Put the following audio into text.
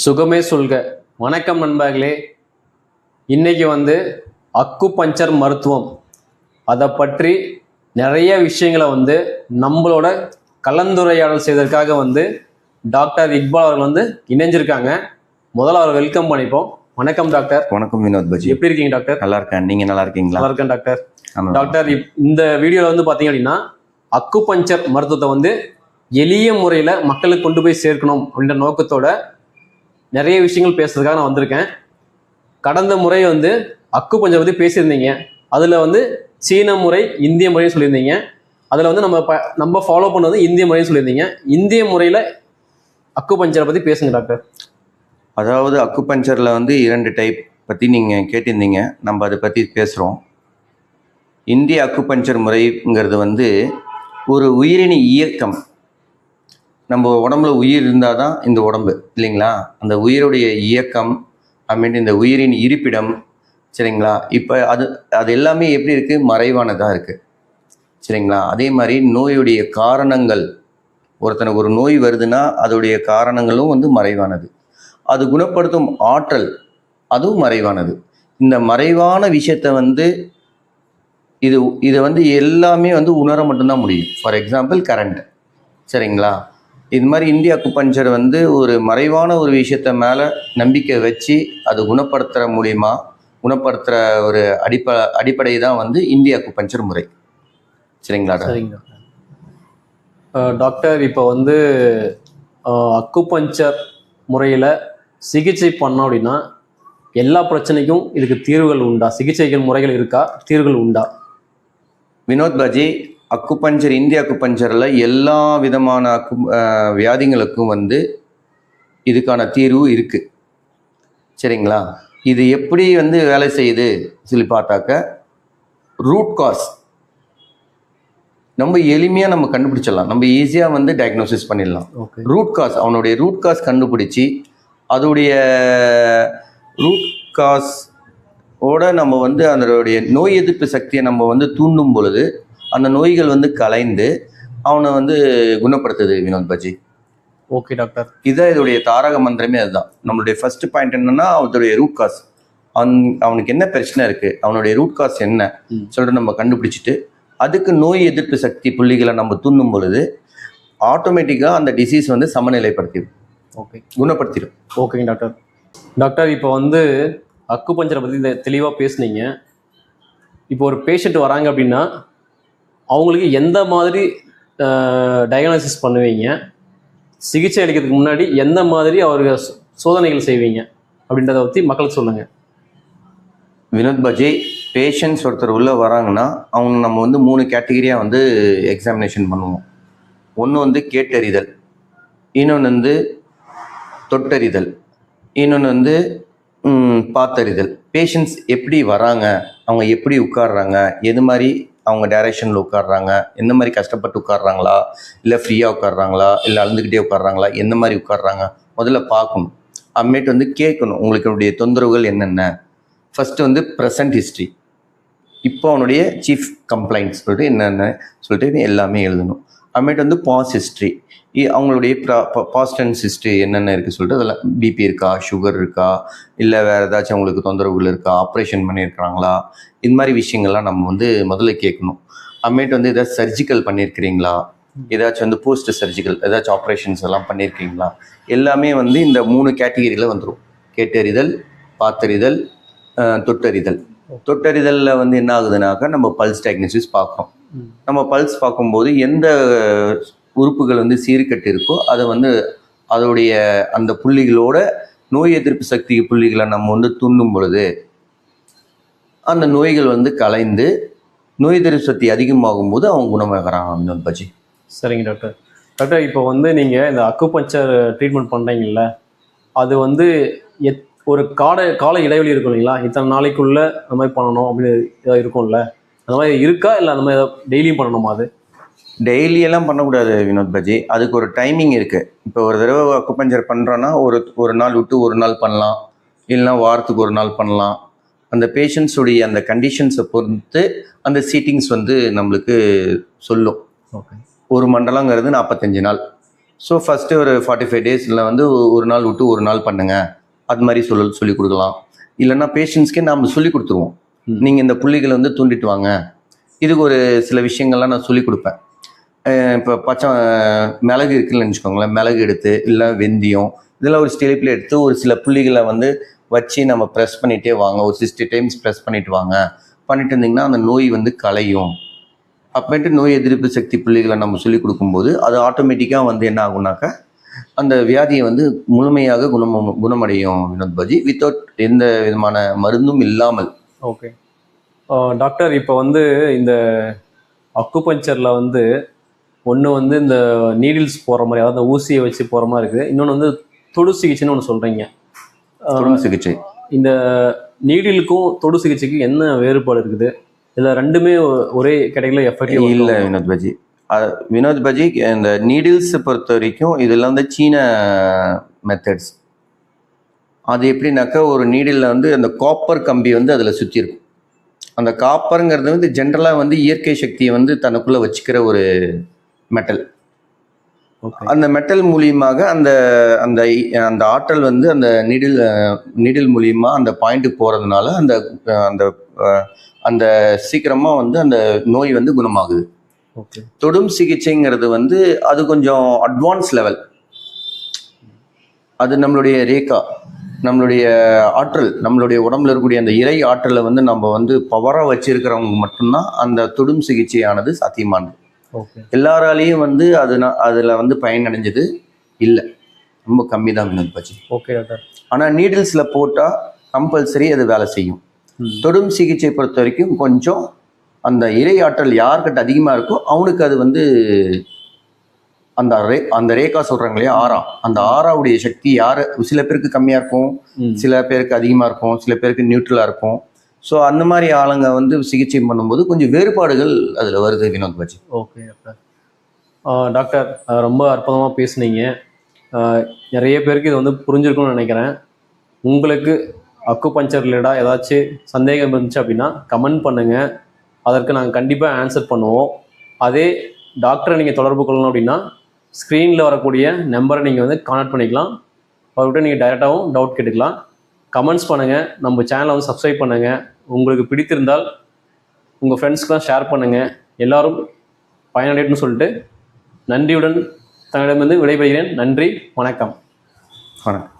சுகமே சொல்க. வணக்கம் நண்பர்களே. இன்னைக்கு அக்கு பஞ்சர் மருத்துவம் அதை பற்றி நிறைய விஷயங்களை நம்மளோட கலந்துரையாடல் செய்வதற்காக டாக்டர் இக்பால் அவர்கள் இணைஞ்சிருக்காங்க. முதல்ல அவரை வெல்கம் பண்ணிப்போம். வணக்கம் டாக்டர். வணக்கம் வினோத் பஜி. எப்படி இருக்கீங்க டாக்டர்? நல்லா இருக்கேன். நீங்க நல்லா இருக்கீங்களா? நல்லா இருக்கேன் டாக்டர். டாக்டர், இந்த வீடியோவில் பார்த்தீங்க அப்படின்னா அக்கு பஞ்சர் மருத்துவத்தை எளிய முறையில் மக்களுக்கு கொண்டு போய் சேர்க்கணும் அப்படின்ற நோக்கத்தோட நிறைய விஷயங்கள் பேசுறதுக்காக நான் வந்திருக்கேன். கடந்த முறை அக்கு பஞ்சர் பற்றி பேசியிருந்தீங்க. அதில் சீன முறை, இந்திய முறைன்னு சொல்லியிருந்தீங்க. அதில் நம்ம ஃபாலோ பண்ணது இந்திய முறைன்னு சொல்லியிருந்தீங்க. இந்திய முறையில் அக்கு பஞ்சரை பற்றி பேசுங்க டாக்டர். அதாவது அக்கு பஞ்சரில் 2 டைப் பற்றி நீங்கள் கேட்டிருந்தீங்க. நம்ம அதை பற்றி பேசுகிறோம். இந்திய அக்கு பஞ்சர் முறைங்கிறது ஒரு உயிரணி இயக்கம். நம்ம உடம்புல உயிர் இருந்தால் தான் இந்த உடம்பு இல்லைங்களா? அந்த உயிருடைய இயக்கம் இந்த உயிரின் இருப்பிடம், சரிங்களா? இப்போ அது எல்லாமே எப்படி இருக்குது? மறைவானதாக இருக்குது, சரிங்களா? அதே மாதிரி நோயுடைய காரணங்கள், ஒருத்தனுக்கு ஒரு நோய் வருதுன்னா அதோடைய காரணங்களும் மறைவானது. அது குணப்படுத்தும் ஆற்றல் அதுவும் மறைவானது. இந்த மறைவான விஷயத்தை இதை எல்லாமே உணர மட்டும்தான் முடியும். ஃபார் எக்ஸாம்பிள் கரண்ட், சரிங்களா? இது மாதிரி இந்திய அக்கு பஞ்சர் ஒரு மறைவான ஒரு விஷயத்த மேலே நம்பிக்கை வச்சு அது குணப்படுத்துகிற ஒரு அடிப்படை தான் இந்திய அக்கு பஞ்சர் முறை, சரிங்களா? சரிங்க டாக்டர். இப்போ அக்கு பஞ்சர் முறையில் சிகிச்சை பண்ணோம் அப்படின்னா எல்லா பிரச்சனைக்கும் இதுக்கு தீர்வுகள் உண்டா? சிகிச்சைகள் முறைகள் இருக்கா? தீர்வுகள் உண்டா? வினோத் பாஜி, அக்கு பஞ்சர், இந்திய அக்கு பஞ்சரில் எல்லா விதமான வியாதிகளுக்கும் இதுக்கான தீர்வு இருக்குது, சரிங்களா? இது எப்படி வேலை செய்யுது சொல்லி பார்த்தாக்க, ரூட் காஸ் ரொம்ப எளிமையாக நம்ம கண்டுபிடிச்சிடலாம். நம்ம ஈஸியாக டயக்னோசிஸ் பண்ணிடலாம். ரூட் காஸ், அவனுடைய ரூட் காஸ் கண்டுபிடிச்சி அதோடைய ரூட் காஸ் ஓட நம்ம அதனுடைய நோய் எதிர்ப்பு சக்தியை நம்ம தூண்டும் பொழுது அந்த நோய்கள் கலைந்து அவனை குணப்படுத்துது வினோத் பாஜி. Okay doctor. இதான் இதோடைய தாரக மந்திரமே. அதுதான் நம்மளுடைய ஃபர்ஸ்ட் பாயிண்ட். என்னன்னா, அவனுடைய ரூட் காஸ், அவனுக்கு என்ன பிரச்சனை இருக்கு, அவனுடைய ரூட் காஸ் என்ன சொல்லிட்டு நம்ம கண்டுபிடிச்சிட்டு அதுக்கு நோய் எதிர்ப்பு சக்தி புள்ளிகளை நம்ம தூண்டும் பொழுது ஆட்டோமேட்டிக்காக அந்த டிசீஸ் சமநிலைப்படுத்திடும். ஓகே, குணப்படுத்திடும். ஓகேங்க டாக்டர். டாக்டர், இப்போ அக்கு பஞ்சரை பற்றி தெளிவாக பேசுனீங்க. இப்போ ஒரு பேஷண்ட் வராங்க அப்படின்னா அவங்களுக்கு எந்த மாதிரி டயக்னாசிஸ் பண்ணுவீங்க? சிகிச்சை அளிக்கிறதுக்கு முன்னாடி எந்த மாதிரி அவருக்கு சோதனைகள் செய்வீங்க அப்படின்றத பற்றி மக்களுக்கு சொல்லுங்கள். வினோத் பாஜி, பேஷண்ட்ஸ் ஒருத்தர் உள்ளே வராங்கன்னா அவங்க நம்ம 3 கேட்டகரியாக எக்ஸாமினேஷன் பண்ணுவோம். ஒன்று கேட்டறிதல், இன்னொன்று தொட்டறிதல், இன்னொன்று பார்த்தறிதல். பேஷண்ட்ஸ் எப்படி வராங்க, அவங்க எப்படி உட்கார்றாங்க, எது மாதிரி அவங்க டைரக்ஷனில் உட்காடுறாங்க, எந்த மாதிரி கஷ்டப்பட்டு உட்காடுறாங்களா, இல்லை ஃப்ரீயாக உட்காடுறாங்களா, இல்லை அழுந்துக்கிட்டே உட்காடுறாங்களா, எந்த மாதிரி உட்காடுறாங்க முதல்ல பார்க்கணும். அப்புறமேட்டு கேட்கணும், உங்களுக்கு தொந்தரவுகள் என்னென்ன. ஃபஸ்ட்டு ப்ரெசன்ட் ஹிஸ்ட்ரி, இப்போ அவனுடைய சீஃப் கம்ப்ளைண்ட்ஸ் சொல்லிட்டு என்னென்ன சொல்லிட்டு எல்லாமே எழுதணும். அப்புறமேட்டு பாஸ் ஹிஸ்ட்ரி, அவங்களுடைய பாஸ்ட் டென்ஸ் ஹிஸ்ட்ரி என்னென்ன இருக்குது சொல்லிட்டு அதெல்லாம், பிபி இருக்கா, சுகர் இருக்கா, இல்லை வேறு ஏதாச்சும் அவங்களுக்கு தொந்தரவுகள் இருக்கா, ஆப்ரேஷன் பண்ணியிருக்கிறாங்களா, இது மாதிரி விஷயங்கள்லாம் நம்ம முதல்ல கேட்கணும். அப்புறமேட்டு ஏதாச்சும் சர்ஜிக்கல் பண்ணியிருக்கிறீங்களா, ஏதாச்சும் போஸ்ட் சர்ஜிக்கல் ஏதாச்சும் ஆப்ரேஷன்ஸ் எல்லாம் பண்ணியிருக்கீங்களா, எல்லாமே இந்த 3 கேட்டகரியில் வந்துடும். கேட்டறிதல், பார்த்தறிதல், தொட்டறிதல். தொட்டறிதலில் என்ன ஆகுதுனாக்கா, நம்ம பல்ஸ் டயக்னோசிஸ் பார்க்குறோம். நம்ம பல்ஸ் பார்க்கும்போது எந்த உறுப்புகள் சீர்கட்டு இருக்கோ அதை அதோடைய அந்த புள்ளிகளோட நோய் எதிர்ப்பு சக்தி புள்ளிகளை நம்ம தூண்டும் பொழுது அந்த நோய்கள் கலைந்து நோய் எதிர்ப்பு சக்தி அதிகமாகும் போது அவங்க குணமாகறாங்க பஜி. சரிங்க டாக்டர். டாக்டர், இப்போ நீங்கள் இந்த அக்கு பஞ்சர் ட்ரீட்மெண்ட் பண்ணுறீங்கல்ல, அது ஒரு கால இடைவெளி இருக்கும் இல்லைங்களா? இத்தனை நாளைக்குள்ள அந்த மாதிரி பண்ணணும் அப்படின்னு ஏதாவது இருக்கும்ல, அந்த மாதிரி இருக்கா? இல்லை அந்த மாதிரி டெய்லியும் பண்ணணுமா? அது டெய்லியெல்லாம் பண்ணக்கூடாது வினோத் பாஜி. அதுக்கு ஒரு டைமிங் இருக்குது. இப்போ ஒரு தடவை அக்கு பஞ்சர் பண்ணுறோன்னா ஒரு நாள் விட்டு ஒரு நாள் பண்ணலாம், இல்லைனா வாரத்துக்கு ஒரு நாள் பண்ணலாம். அந்த பேஷண்ட்ஸுடைய அந்த கண்டிஷன்ஸை பொறுத்து அந்த சீட்டிங்ஸ் நம்மளுக்கு சொல்லும். ஓகே, ஒரு மண்டலங்கிறது 45 நாள் ஸோ ஃபஸ்ட்டு ஒரு 45 டேஸில் வந்து ஒரு நாள் விட்டு ஒரு நாள் பண்ணுங்க, அது மாதிரி சொல்லி கொடுக்கலாம். இல்லைன்னா பேஷண்ட்ஸ்க்கே நாம் சொல்லி கொடுத்துருவோம், நீங்கள் இந்த புள்ளிகளை வந்து தூண்டிட்டு வாங்க. இதுக்கு ஒரு சில விஷயங்கள்லாம் நான் சொல்லி கொடுப்பேன். இப்போ பச்சை மிளகு இருக்குன்னு நினச்சிக்கோங்களேன், மிளகு எடுத்து இல்லை வெந்தயம் இதெல்லாம் ஒரு ஸ்டெலிப்பில் எடுத்து ஒரு சில புள்ளிகளை வந்து வச்சு நம்ம ப்ரெஸ் பண்ணிகிட்டே வாங்க, ஒரு 60 டைம்ஸ் ப்ரெஸ் பண்ணிட்டு வாங்க. பண்ணிட்டு இருந்தீங்கன்னா அந்த நோய் வந்து களையும். அப்புறமேட்டு நோய் எதிர்ப்பு சக்தி புள்ளிகளை நம்ம சொல்லி கொடுக்கும்போது அது ஆட்டோமேட்டிக்காக வந்து என்ன ஆகுனாக்கா அந்த வியாதியை வந்து முழுமையாக குணமடையும் வினோத் பாஜி, வித்தவுட் எந்த விதமான மருந்தும் இல்லாமல். ஓகே டாக்டர், இப்போ வந்து இந்த அக்குபஞ்சரில் வந்து ஒன்று வந்து இந்த நீடில்ஸ் போகிற மாதிரி, அதாவது ஊசியை வச்சு போகிற மாதிரி இருக்குது. இன்னொன்று வந்து தொடு சிகிச்சைன்னு ஒன்று சொல்கிறீங்க. தொடு சிகிச்சை, இந்த நீடிலுக்கும் தொடு சிகிச்சைக்கும் என்ன வேறுபாடு இருக்குது? இதில் ரெண்டுமே ஒரே கேட்டகரியில் எஃபெக்டிவ் இல்லை வினோத் பாஜி. இந்த நீடில்ஸை பொறுத்த வரைக்கும் இதெல்லாம் வந்து சீன மெத்தட்ஸ். அது எப்படின்னாக்கா ஒரு நீடிலில் வந்து அந்த காப்பர் கம்பி வந்து அதில் சுற்றி இருக்கும். அந்த காப்பருங்கிறது வந்து ஜென்ரலாக வந்து இயற்கை சக்தியை வந்து தனக்குள்ளே வச்சுக்கிற ஒரு மெட்டல். அந்த மெட்டல் மூலியமாக அந்த அந்த அந்த ஆற்றல் வந்து அந்த நீடில் மூலியமாக அந்த பாயிண்ட்டுக்கு போகிறதுனால அந்த அந்த அந்த சீக்கிரமாக வந்து அந்த நோய் வந்து குணமாகுது. தொடும் சிகிச்சைங்கிறது வந்து அது கொஞ்சம் அட்வான்ஸ் லெவல். அது நம்மளுடைய ரேகா, நம்மளுடைய ஆற்றல், நம்மளுடைய உடம்புல இருக்கக்கூடிய அந்த இறை ஆற்றலை வந்து நம்ம வந்து பவராக வச்சிருக்கிறவங்க மட்டும்தான் அந்த தொடும் சிகிச்சையானது சாத்தியமானது. எல்லாராலையும் வந்து அதில் வந்து பயனடைஞ்சது இல்லை, ரொம்ப கம்மி தான் வினோத் பாஜி. Okay doctor. ஆனால் நீடில்ஸில் போட்டால் கம்பல்சரி அது வேலை செய்யும். தொடும் சிகிச்சை பொறுத்த வரைக்கும் கொஞ்சம் அந்த இறை ஆற்றல் யார்கிட்ட அதிகமாக இருக்கோ அவனுக்கு அது வந்து அந்த ரேகா சொல்கிறாங்க இல்லையா, ஆறா, அந்த ஆறாவுடைய சக்தி சில பேருக்கு கம்மியாக இருக்கும், சில பேருக்கு அதிகமாக இருக்கும், சில பேருக்கு நியூட்ரலாக இருக்கும். ஸோ அந்த மாதிரி ஆளுங்க வந்து சிகிச்சை பண்ணும்போது கொஞ்சம் வேறுபாடுகள் அதில் வருது Vinod Baji. Okay doctor. Doctor ரொம்ப அற்புதமாக பேசுனீங்க. நிறைய பேருக்கு இது வந்து புரிஞ்சிருக்கும்னு நினைக்கிறேன். உங்களுக்கு அக்குபஞ்சர் ரிலேட்டாக ஏதாச்சும் சந்தேகம் இருந்துச்சு அப்படின்னா கமெண்ட் பண்ணுங்கள், அதற்கு நாங்கள் கண்டிப்பாக ஆன்சர் பண்ணுவோம். அதே டாக்டரை நீங்கள் தொடர்பு கொள்ளணும் அப்படின்னா ஸ்க்ரீனில் வரக்கூடிய நம்பரை நீங்கள் வந்து கான்டாக்ட் பண்ணிக்கலாம். அவர்கிட்ட நீங்கள் டைரெக்டாகவும் டவுட் கேட்டுக்கலாம். கமெண்ட்ஸ் பண்ணுங்கள், நம்ம சேனலை வந்து சப்ஸ்கிரைப் பண்ணுங்கள். உங்களுக்கு பிடித்திருந்தால் உங்கள் ஃப்ரெண்ட்ஸ்க்கெலாம் ஷேர் பண்ணுங்கள். எல்லோரும் பயனடையணும்னு சொல்லிட்டு நன்றியுடன் தங்களிடமிருந்து விடைபெறுகிறேன். நன்றி, வணக்கம். வணக்கம்.